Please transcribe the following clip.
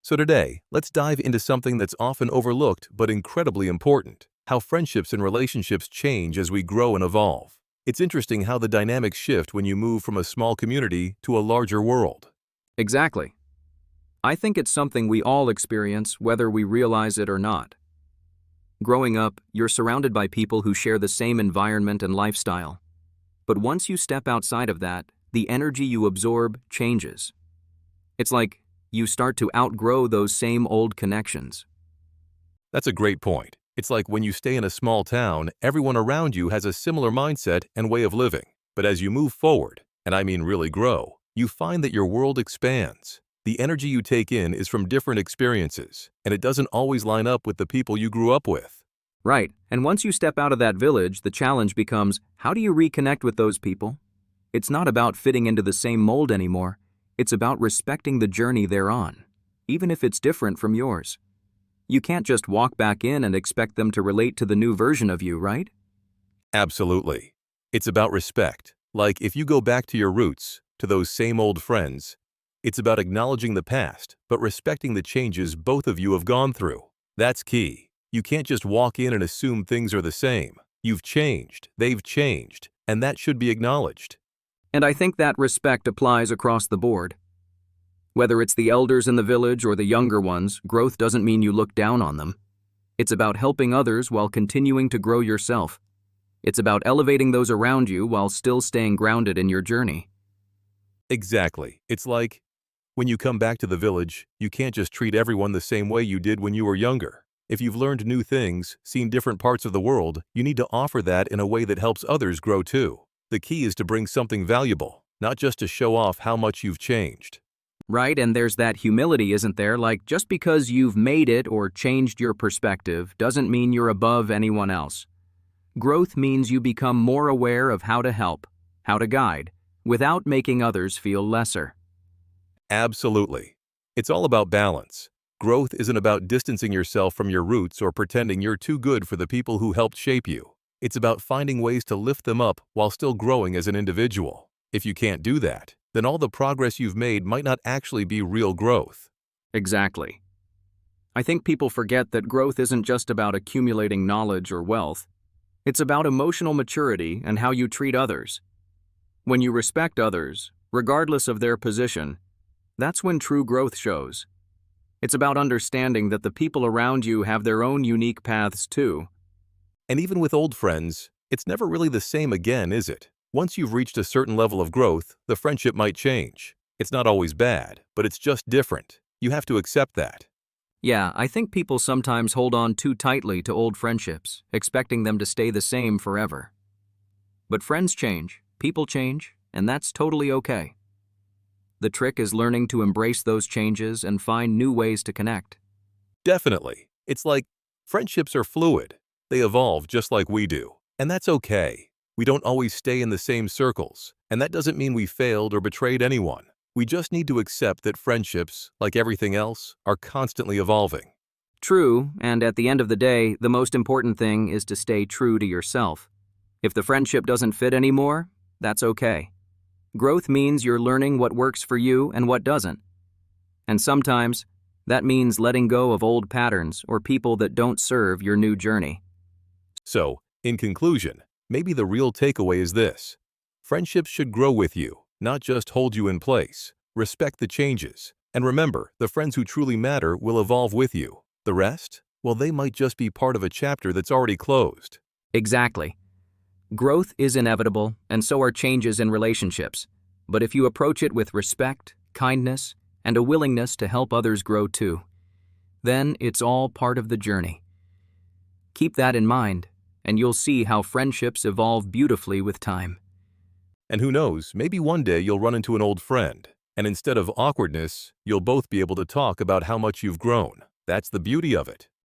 So today, let's dive into something that's often overlooked but incredibly important: how friendships and relationships change as we grow and evolve. It's interesting how the dynamics shift when you move from a small community to a larger world. Exactly. I think it's something we all experience whether we realize it or not. Growing up, you're surrounded by people who share the same environment and lifestyle. But once you step outside of that, the energy you absorb changes. It's like you start to outgrow those same old connections. That's a great point. It's like when you stay in a small town, everyone around you has a similar mindset and way of living. But as you move forward, and I mean really grow, you find that your world expands. The energy you take in is from different experiences, and it doesn't always line up with the people you grew up with. Right, and once you step out of that village, the challenge becomes, how do you reconnect with those people? It's not about fitting into the same mold anymore. It's about respecting the journey they're on, even if it's different from yours. You can't just walk back in and expect them to relate to the new version of you, right? Absolutely. It's about respect. Like if you go back to your roots, to those same old friends, it's about acknowledging the past, but respecting the changes both of you have gone through. That's key. You can't just walk in and assume things are the same. You've changed, they've changed, and that should be acknowledged. And I think that respect applies across the board. Whether it's the elders in the village or the younger ones, growth doesn't mean you look down on them. It's about helping others while continuing to grow yourself. It's about elevating those around you while still staying grounded in your journey. Exactly. It's like, when you come back to the village, you can't just treat everyone the same way you did when you were younger. If you've learned new things, seen different parts of the world, you need to offer that in a way that helps others grow too. The key is to bring something valuable, not just to show off how much you've changed. Right, and there's that humility, isn't there? Like, just because you've made it or changed your perspective doesn't mean you're above anyone else. Growth means you become more aware of how to help, how to guide, without making others feel lesser. Absolutely. It's all about balance. Growth isn't about distancing yourself from your roots or pretending you're too good for the people who helped shape you. It's about finding ways to lift them up while still growing as an individual. If you can't do that, then all the progress you've made might not actually be real growth. Exactly. I think people forget that growth isn't just about accumulating knowledge or wealth. It's about emotional maturity and how you treat others. When you respect others, regardless of their position, that's when true growth shows. It's about understanding that the people around you have their own unique paths too. And even with old friends, it's never really the same again, is it? Once you've reached a certain level of growth, the friendship might change. It's not always bad, but it's just different. You have to accept that. Yeah, I think people sometimes hold on too tightly to old friendships, expecting them to stay the same forever. But friends change, people change, and that's totally okay. The trick is learning to embrace those changes and find new ways to connect. Definitely. It's like friendships are fluid. They evolve just like we do. And that's okay. We don't always stay in the same circles, and that doesn't mean we failed or betrayed anyone. We just need to accept that friendships, like everything else, are constantly evolving. True, and at the end of the day, the most important thing is to stay true to yourself. If the friendship doesn't fit anymore, that's okay. Growth means you're learning what works for you and what doesn't. And sometimes, that means letting go of old patterns or people that don't serve your new journey. So, in conclusion, maybe the real takeaway is this: friendships should grow with you, not just hold you in place. Respect the changes. And remember, the friends who truly matter will evolve with you. The rest? Well, they might just be part of a chapter that's already closed. Exactly. Growth is inevitable, and so are changes in relationships. But if you approach it with respect, kindness, and a willingness to help others grow too, then it's all part of the journey. Keep that in mind, and you'll see how friendships evolve beautifully with time. And who knows, maybe one day you'll run into an old friend, and instead of awkwardness, you'll both be able to talk about how much you've grown. That's the beauty of it.